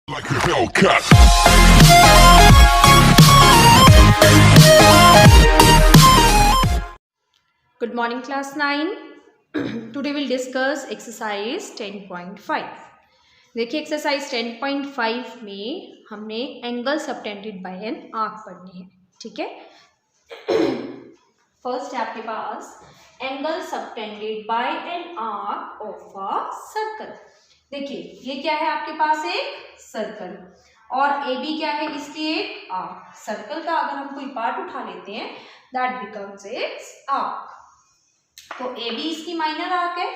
Like a Hellcat. Good morning, class 9. Today we'll discuss exercise 10.5. देखिए exercise 10.5 में हमने angle subtended by an arc पढ़नी है. ठीक है, फर्स्ट है आपके पास angle subtended by an arc of a circle. देखिए ये क्या है आपके पास, एक सर्कल, और ए बी क्या है इसकी, एक आर्क. सर्कल का अगर हम कोई पार्ट उठा लेते हैं दैट बिकम्स इट्स आर्क. तो ए बी इसकी माइनर आर्क है.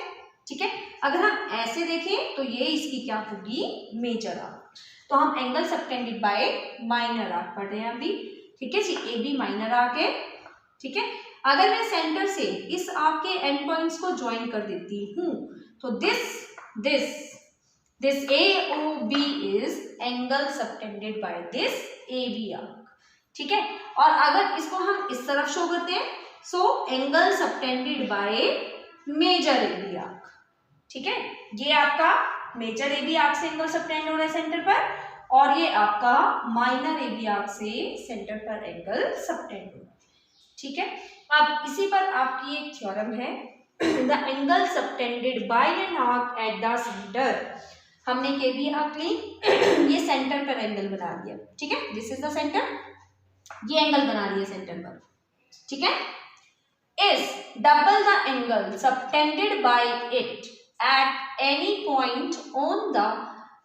ठीक है, अगर हम ऐसे देखें तो ये इसकी क्या होगी, मेजर आर्क. तो हम angle subtended by minor arc पढ़ रहे हैं अभी. ठीक है जी, ए बी माइनर आर्क है. ठीक है, अगर मैं सेंटर से इस आर्क के एंड पॉइंट्स को ज्वाइन कर देती हूँ तो this A O B is angle subtended by this A B arc. ठीक है, और अगर इसको हम इस तरफ शो करते हैं so angle subtended by major A B arc. ठीक है, ये आपका मेजर ए बी आर्क से एंगल सबटेंड हो रहा है सेंटर पर, और ये आपका माइनर ए बी आर्क से सेंटर पर एंगल सबटेंड हो रहा है. ठीक है, अब इसी पर आपकी एक थ्योरम है, the angle subtended by an arc at the centre. हमने के बी आर्क ली, ये सेंटर पर एंगल बना दिया. ठीक है, दिस इज द सेंटर, ये एंगल बना दिया सेंटर पर. ठीक है, is double the angle subtended by it at any point on the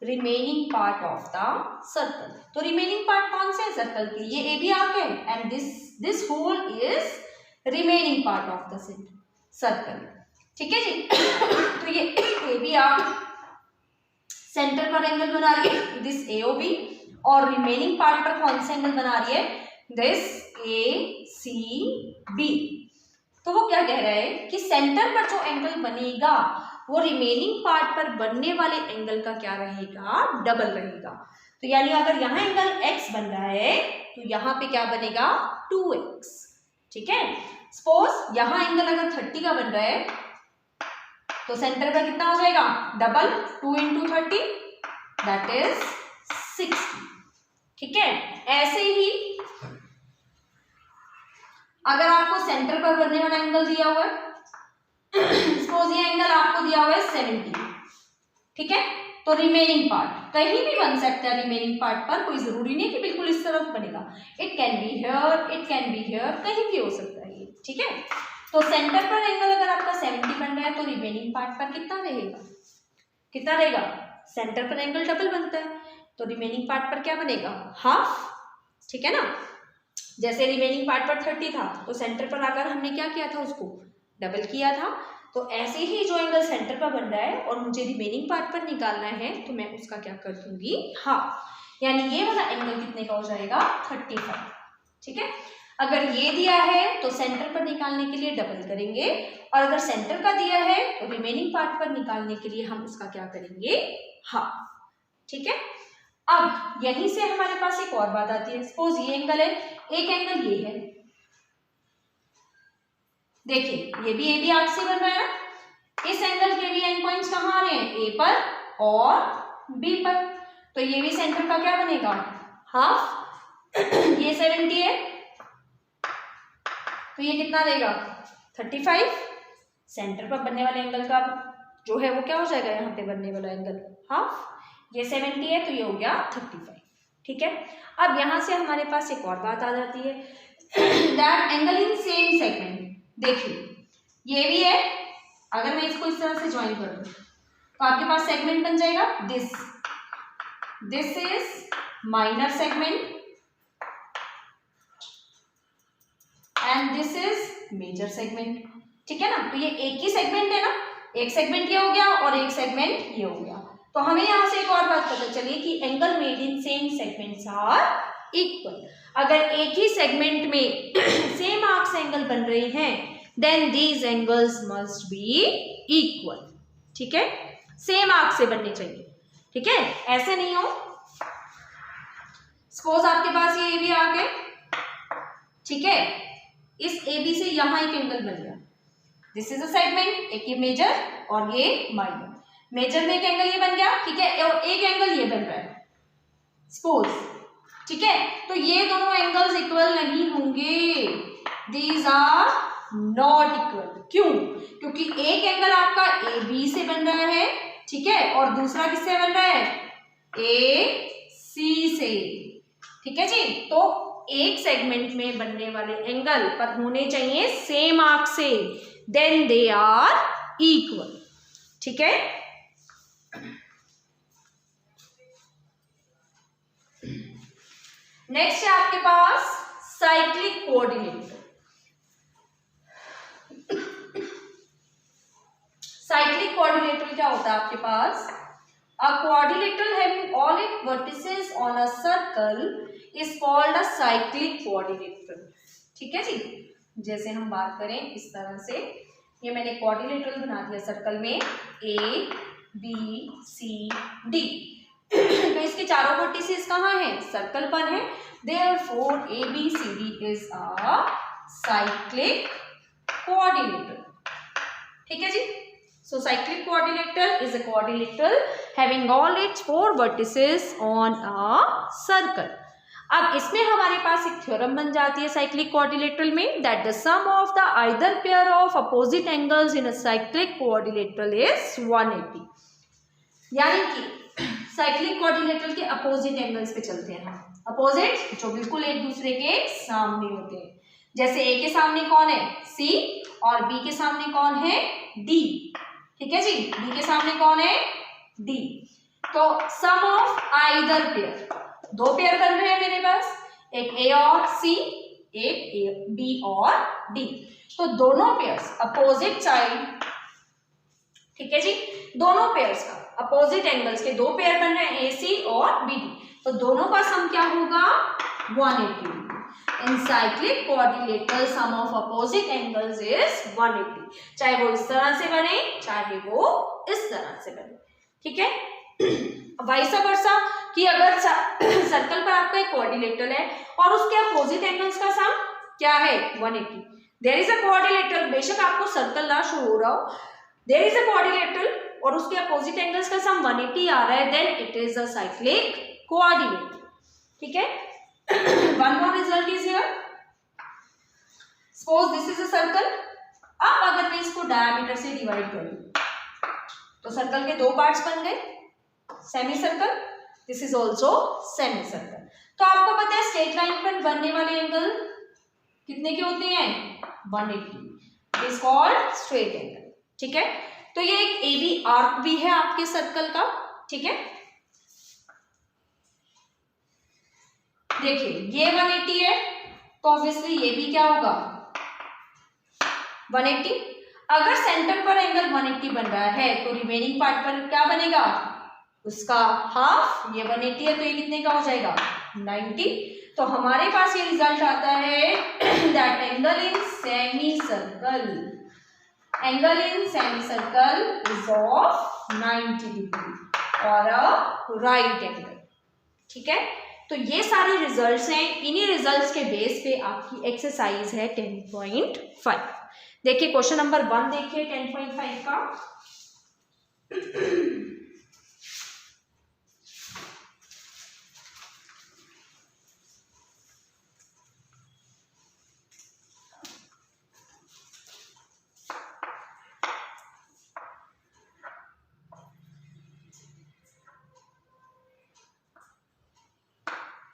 remaining part of the circle. तो remaining part कौन से सर्कल के, ये ए बी आर्क है and this whole is remaining part of the circle. ठीक है जी. तो ये ए बी आर्क सेंटर पर एंगल बना रही है दिस ए ओ बी, और रिमेनिंग पार्ट पर कौन सा एंगल बना रही है, दिस ए सी बी. तो वो क्या कह रहा है कि सेंटर पर जो एंगल बनेगा वो रिमेनिंग पार्ट पर बनने वाले एंगल का क्या रहेगा, डबल रहेगा. तो यानी अगर यहाँ एंगल x बन रहा है तो यहाँ पे क्या बनेगा, 2x. ठीक है, सपोज यहाँ एंगल अगर 30 का बन रहा है तो सेंटर पर कितना हो जाएगा, डबल, 2 into 30 दैट इज 60. ठीक है, ऐसे ही अगर आपको सेंटर पर बनने वाला एंगल दिया हुआ है, सपोज ये एंगल आपको दिया हुआ है 70. ठीक है, तो रिमेनिंग पार्ट कहीं भी बन सकता है. रिमेनिंग पार्ट पर कोई जरूरी नहीं कि बिल्कुल इस तरफ बनेगा, it can be here, it can be here, कहीं भी हो सकता है ये. ठीक है, तो सेंटर पर एंगल अगर आपका 70 बन रहा है तो रिमेनिंग पार्ट पर कितना रहेगा, कितना रहेगा, सेंटर पर एंगल डबल बनता है तो रिमेनिंग पार्ट पर क्या बनेगा, हाफ. ठीक है ना, जैसे रिमेनिंग पार्ट पर 30 था तो सेंटर पर आकर हमने क्या किया था, उसको डबल किया था. तो ऐसे ही जो एंगल सेंटर पर बन रहा है और मुझे रिमेनिंग पार्ट पर निकालना है तो मैं उसका क्या कर दूंगी, हाफ. यानी ये वाला एंगल कितने का हो जाएगा, 35. ठीक है, अगर ये दिया है तो सेंटर पर निकालने के लिए डबल करेंगे, और अगर सेंटर का दिया है तो रिमेनिंग पार्ट पर निकालने के लिए हम उसका क्या करेंगे, हाफ. ठीक है, अब यहीं से हमारे पास एक और बात आती है. सपोज ये एंगल है, एक एंगल ये है. देखिए ये भी ए बी आर्क से बन रहा है ना. इस एंगल के भी एंड पॉइंट्स कहाँ आ रहे हैं, ए पर और बी पर. तो ये भी सेंटर का क्या बनेगा, हाफ. ये 70 है तो ये कितना देगा, 35. सेंटर पर बनने वाले एंगल का जो है वो क्या हो जाएगा, यहाँ पे बनने वाला एंगल हाफ. ये 70 है तो ये हो गया 35. ठीक है, अब यहाँ से हमारे पास एक और बात आ जाती है, that angle in same segment. देखिए ये भी है, अगर मैं इसको इस तरह से ज्वाइन कर दूं तो आपके पास सेगमेंट बन जाएगा, this is minor segment and this is major segment. ठीक है ना, तो ये एक ही सेगमेंट है ना, एक सेगमेंट ये हो गया और एक सेगमेंट ये हो गया. तो हमें यहाँ से एक और बात पता चली कि angle made in same segments are equal. अगर एक ही सेगमेंट में सेम आर्क से एंगल बन रहे हैं then these angles must be equal. ठीक है, सेम आर्क से बनने चाहिए. ठीक है, ऐसे नहीं हो, सपोज आपके पास ये ए बी आर्क है. ठीक है, इस ए बी से यहां एक एंगल बन गया, दिस इज अ सेगमेंट, एक ये मेजर और ये माइनर. मेजर में एक एंगल ये बन गया. ठीक है, और एक एंगल ये बन रहा है. सपोज, ठीक है। तो ये दोनों एंगल्स इक्वल नहीं होंगे, दीज आर नॉट इक्वल। क्यों? क्योंकि एक एंगल आपका ए बी से बन रहा है, ठीक है, और दूसरा किससे बन रहा है? ए सी से, ठीक है जी। तो एक सेगमेंट में बनने वाले एंगल पर होने चाहिए सेम आर्क से, देन दे आर इक्वल, ठीक है। नेक्स्ट है आपके पास साइक्लिक कोऑर्डिनेटर। साइक्लिक कोऑर्डिनेटर क्या होता है आपके पास? A quadrilateral having all its vertices on a circle is called a cyclic quadrilateral, ठीक है जी। जैसे हम बात करें इस तरह से, ये मैंने क्वाड्रिलेटरल बना दिया सर्कल में, ए बी सी डी। तो इसके चारों वर्टिसेस कहाँ हैं? सर्कल पर हैं। Therefore ABCD is a cyclic coordinator, ठीक है जी। So cyclic quadrilateral is a quadrilateral having all its four vertices on a circle. अब इसमें हमारे पास एक थ्योरम बन जाती है साइक्लिक क्वाड्रिलेटरल में, that the sum of the either pair of opposite angles in a cyclic quadrilateral is 180. यानी कि साइक्लिक क्वाड्रिलेटरल के अपोजिट एंगल्स पे चलते हैं हम, अपोजिट जो बिल्कुल एक दूसरे के सामने होते हैं। जैसे ए के सामने कौन है? सी, और बी के सामने कौन है? डी, ठीक है जी। बी के सामने कौन है? डी। तो सम ऑफ आइदर पेयर, दो पेयर बन रहे हैं मेरे पास, एक ए और सी, एक बी और डी। तो दोनों पेयर्स अपोजिट साइड, ठीक है जी, दोनों पेयर्स का अपोजिट एंगल्स के दो पेयर बन रहे हैं, ए सी और बी डी। तो दोनों का सम क्या होगा? 180। In cyclic quadrilateral sum of opposite angles is 180, चाहे वो इस तरह से बने चाहे वो इस तरह से बने, ठीक है। वाइस वर्सा कि अगर सर्कल पर आपका एक क्वाड्रिलेटरल है और उसके अपोजिट एंगल्स का सम क्या है? 180। देयर इज अ क्वाड्रिलेटरल, बेशक आपको सर्कल ना शो हो रहा हो, देयर इज अ क्वाड्रिलेटरल और उसके अपोजिट एंगल्स का सम 180 आ रहा है, then it is a cyclic coordinator, ठीक है। One more result is here. Suppose this is a circle. अब अगर मैं इसको डायमीटर से डिवाइड करूं तो सर्कल के दो पार्ट्स बन गए, semi circle, this is also semi circle. तो आपको पता है स्ट्रेट लाइन पर बनने वाले एंगल कितने के होते हैं? 180, it is called straight angle, ठीक है। तो ये एक ए बी आर्क भी है आपके सर्कल का, ठीक है। देखिए ये 180 है तो ऑब्वियसली ये भी क्या होगा? 180। अगर सेंटर पर एंगल 180 बन रहा है तो रिमेनिंग पार्ट पर क्या बनेगा? उसका हाफ। ये 180 है तो ये कितने का हो जाएगा? 90। तो हमारे पास ये रिजल्ट आता है that angle in semi circle, angle in semi circle is of 90 degree और अ राइट एंगल, ठीक है। तो ये सारे रिजल्ट्स हैं, इन्हीं रिजल्ट्स के बेस पे आपकी एक्सरसाइज है 10.5। देखिए क्वेश्चन नंबर 1 देखिए 10.5 का।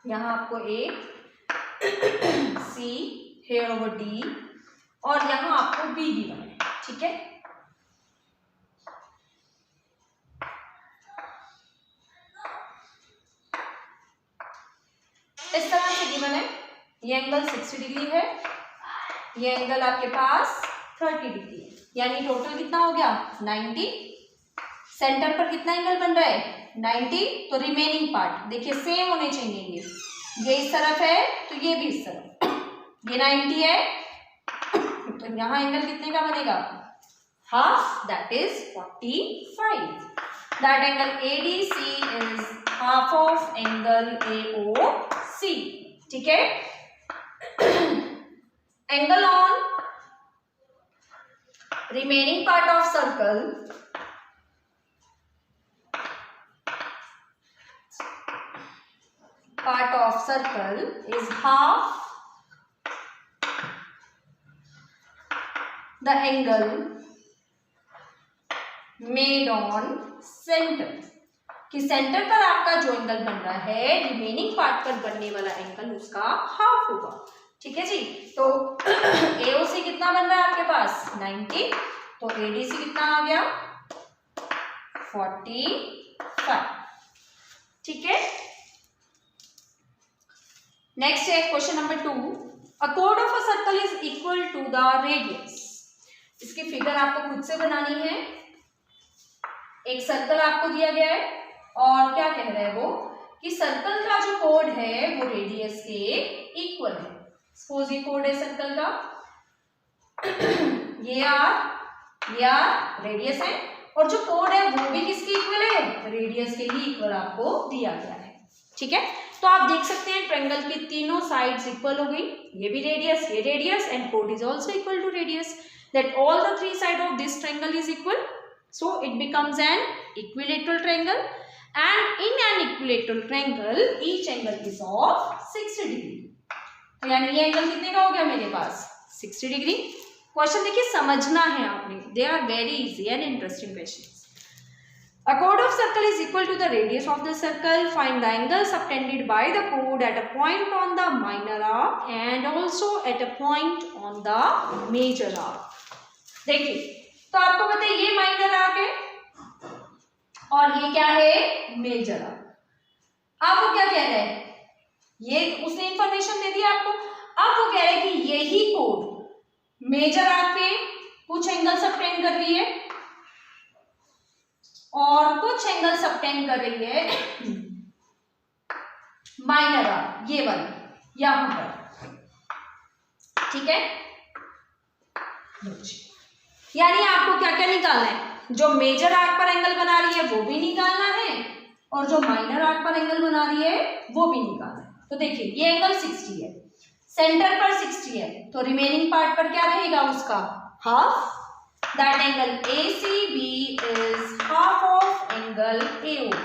यहाँ आपको एक सी हेयर ओवर डी और यहाँ आपको बी गिवन है, ठीक है। इस तरह से गिवन है, ये एंगल 60 डिग्री है, ये एंगल आपके पास 30 डिग्री है, यानी टोटल कितना हो गया? 90। सेंटर पर कितना एंगल बन रहा है? 90। तो रिमेनिंग पार्ट देखिए सेम होने चाहिए, ये इस तरफ है तो ये भी इस तरफ, ये 90 है तो यहाँ एंगल कितने का बनेगा? Half, that is 45। That angle ADC is half of angle AOC, ठीक है। Angle on remaining part of circle part of circle is half the angle made on center, कि सेंटर पर आपका जो एंगल बन रहा है रिमेनिंग पार्ट पर बनने वाला एंगल उसका हाफ होगा। ठीक है जी। तो AOC कितना बन रहा है आपके पास 90, तो ADC कितना आ गया 45। ठीक है। नेक्स्ट है क्वेश्चन नंबर 2, अ कोड of a circle is equal to the radius. इसकी फिगर आपको खुद से बनानी है। एक सर्कल आपको दिया गया है और क्या कह रहा है वो कि सर्कल का जो कोड है वो रेडियस के इक्वल है। सपोज ये कोड है सर्कल का, ये आर रेडियस है और जो कोड है वो भी किसके इक्वल है, रेडियस के ही इक्वल आपको दिया गया है। ठीक है। तो आप देख सकते हैं ट्रायंगल की तीनों साइड्स इक्वल हो गई, ये भी रेडियस, ये रेडियस एंड कोड is also equal to radius, that all the three side of this triangle is equal, so it becomes an equilateral triangle, and in an equilateral triangle each angle is of 60 degree। तो यानी ये angle कितने का हो गया मेरे पास 60 degree. Question देखिए समझना है आपने, they are very easy and interesting questions. A chord of circle is equal to the radius of the circle. Find the angle subtended by the chord at a point on the minor arc and also at a point on the major arc। देखिए तो आपको पता है ये minor arc है और ये क्या है मेजर आर्क। अब वो क्या कह रहे हैं, ये उसने इंफॉर्मेशन दे दी आपको। अब वो कह रहे हैं कि यही कोड मेजर आर्क पे कुछ एंगल सबटेंड कर रही है और कुछ एंगल सबटेंड कर रही है माइनर आर्क, ये वाली यहां पर। ठीक है। यानी आपको क्या क्या निकालना है, जो मेजर आर्क पर एंगल बना रही है वो भी निकालना है और जो माइनर आर्क पर एंगल बना रही है वो भी निकालना है। तो देखिए ये एंगल 60 है, सेंटर पर 60 है, तो रिमेनिंग पार्ट पर क्या रहेगा उसका half, that angle ACB is half of angle AOB।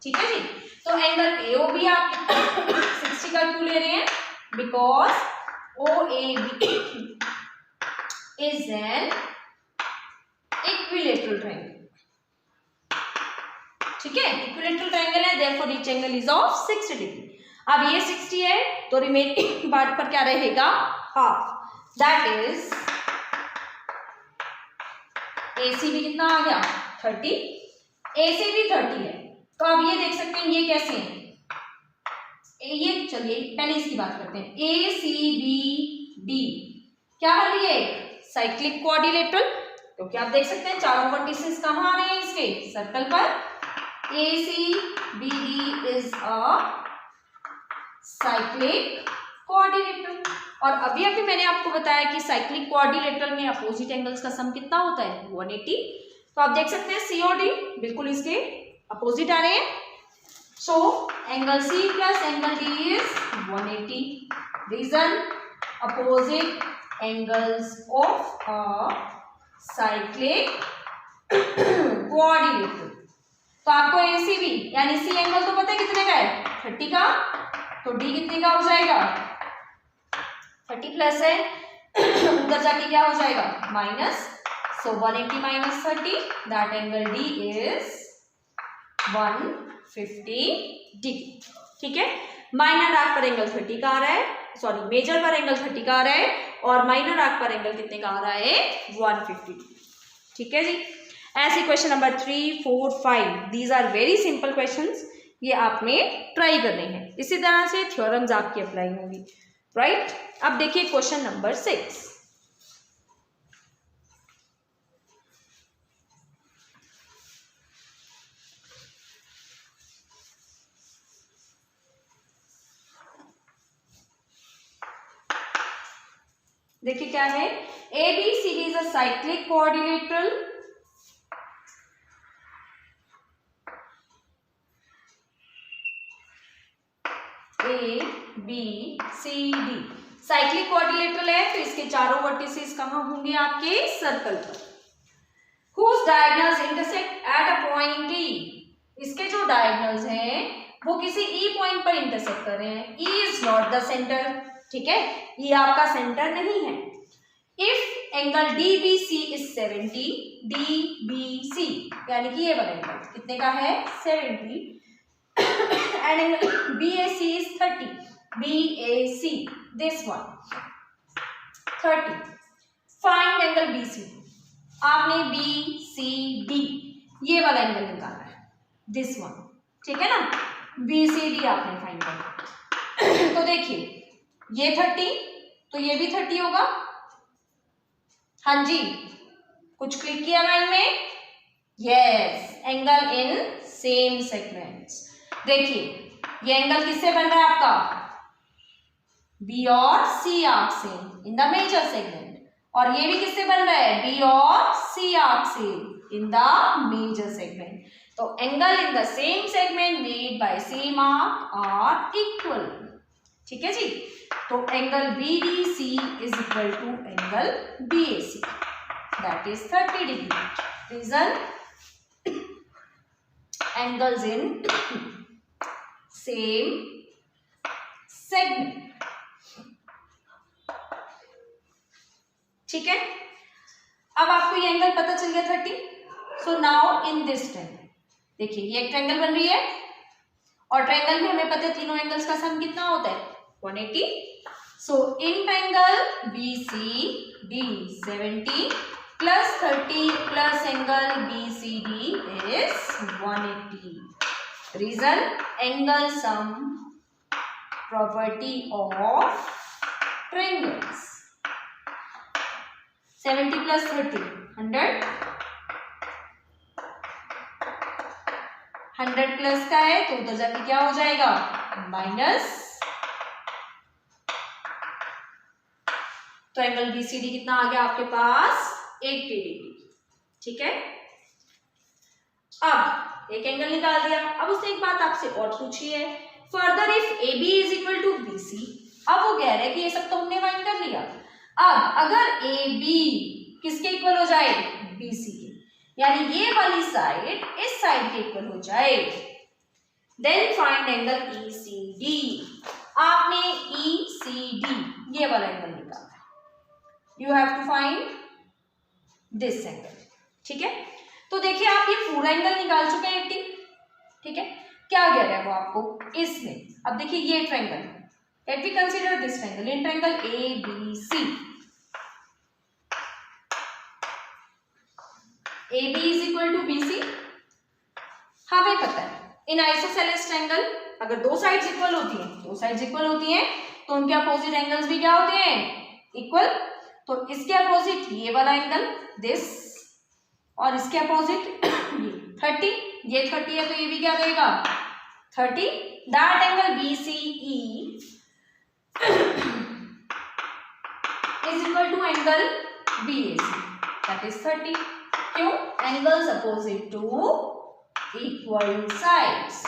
ठीक है जी। तो एंगल AOB आप 60 का क्यों ले रहे हैं, because OAB is an equilateral triangle. ठीक है, इक्विलेटरल ट्रायंगल है, therefore each angle is of 60 degree. अब ये 60 है तो रिमेनिंग पार्ट पर क्या रहेगा हाफ, दैट इज ACB कितना आ गया 30, ACB 30 है। तो अब ये देख सकते हैं ये कैसे है, ये चलिए पहले इसकी बात करते हैं। ACBD क्या बन रही है, साइक्लिक क्वाड्रिलेटरल, क्योंकि आप देख सकते हैं चारों वर्टिसेस कहाँ आ रहे हैं इसके सर्कल पर। ACBD is a cyclic quadrilateral. और अभी अभी मैंने आपको बताया कि साइक्लिक क्वाड्रिलेटरल में अपोजिट एंगल्स का सम कितना होता है 180। तो आप देख सकते हैं C और D बिल्कुल इसके अपोजिट आ रहे हैं। So angle C plus angle D is 180। Reason opposite angles of a cyclic quadrilateral. तो आपको ACB यानी C एंगल तो पता है कितने का है 30 का, तो D कितने का हो जाएगा 30 प्लस है उधर जाके क्या हो जाएगा minus, so 180 minus 30 that angle D is 150 degree. ठीक है। माइनर आर्क पर एंगल 30 का आ रहा है, सॉरी मेजर पर एंगल 30 का आ रहा है और माइनर आर्क पर एंगल कितने का आ रहा है 150। ठीक है जी। ऐसे question number 3, 4, 5 these are very simple questions, ये आपने ट्राई करने हैं। इसी तरह से थ्योरम्स आपकी अप्लाई होंगी, राइट। अब देखिए क्वेश्चन नंबर 6। देखिए क्या है, ABCD is a cyclic quadrilateral ABCD cyclic quadrilateral है, तो इसके चारों वर्टिसेस कहाँ होंगे आपके सर्कल पर। Whose diagonals intersect at a point D, इसके जो डायगोनल्स हैं वो किसी ई पॉइंट पर इंटरसेक्ट कर रहे हैं। E is not the centre, ठीक है, ये आपका सेंटर नहीं है। If angle DBC is 70, DBC यानी कि ये वाला एंगल कितने का है 70, and angle BAC is 30, BAC this one 30, find angle BCD। आपने BCD ये वाला एंगल निकालना है, दिस वन, ठीक है ना, BCD आपने फाइंड करना। तो देखिए ये 30 तो ये भी 30 होगा। हाँ जी, कुछ क्लिक किया माइंड में? Yes, angle in same segments. देखिए ये एंगल किससे बन रहा है आपका? B और C आर्क से इन द मेजर सेगमेंट, और ये भी किससे बन रहा है? B और C आर्क से इन द मेजर सेगमेंट। तो angle in the same segment made by same arc are equal, ठीक है जी। तो angle BDC is equal to angle BAC, that is 30 degree. Reason, angles in same segment, ठीक है। अब आपको ये एंगल पता चल गया 30। So now in this triangle, देखिए ये एक ट्रायंगल बन रही है, और ट्रायंगल में हमें पता है तीनों एंगल्स का सम कितना होता है 180। So in triangle BCD 70 plus 30 plus angle BCD is 180। Reason, angle sum property of triangles. 70 plus 30 100, 100 plus का है तो उधर जाके क्या हो जाएगा माइनस। तो एंगल BCD कितना आ गया आपके पास 80 डिग्री, ठीक है। अब एक एंगल निकाल दिया। अब उसने एक बात आपसे और पूछी है, further if AB is equal to BC। अब वो कह रहे हैं कि ये सब तो हमने फाइंड कर लिया, अब अगर AB किसके इक्वल हो जाए BC के, यानी ये वाली साइड इस साइड के इक्वल हो जाए, देन फाइंड एंगल ECD। आपने ECD ये वाला एंगल निकालना है, you have to find this angle, ठीक है। तो देखिए आप ये पूरा एंगल निकाल चुके हैं 80, ठीक है। क्या कह रहा है वो आपको इसमें? अब देखिए ये triangle, let we consider this triangle, in triangle ABC, AB is equal to BC। हमें पता है इन आइसोसेलेस ट्रायंगल अगर दो साइड्स इक्वल होती हैं, तो उनके अपोजिट एंगल्स भी क्या होते हैं इक्वल। तो इसके अपोजिट ये वाला एंगल दिस, और इसके अपोजिट ये 30, ये 30 है तो ये भी क्या देगा 30। That angle BCE is equal to angle BAC, that is 30। क्यों? Angles opposite to equal sides,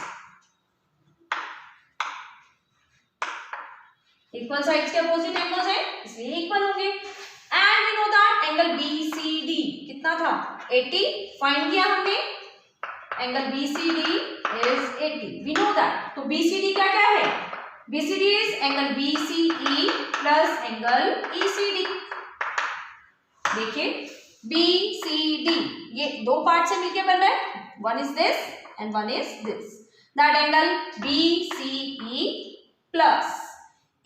equal sides के अपोजिट एंगल्स हैं इसलिए इक्वल होंगे। And we know that angle BCD कितना था 80, फाइंड किया हमने, angle BCD is 80, we know that. तो BCD क्या क्या है? BCD is angle BCE plus angle ECD। देखिए BCD ये दो पार्ट से मिलके बन रहा है, one is this and one is this, that angle BCE plus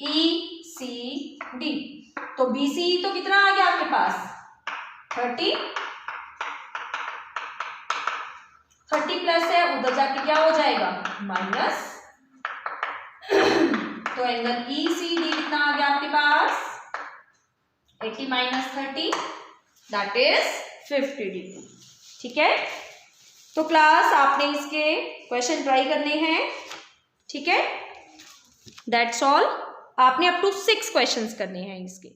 ECD। तो BCE तो कितना आ गया आपके पास 30 प्लस है, उधर जाके क्या हो जाएगा माइनस। तो एंगल ECD कितना आ गया आपके पास 80 माइनस 30, दैट इज 50 डिग्री, ठीक है। तो क्लास आपने इसके क्वेश्चन ट्राई करने हैं, ठीक है, दैट्स ऑल। आपने अप टू 6 क्वेश्चंस करने हैं इसके।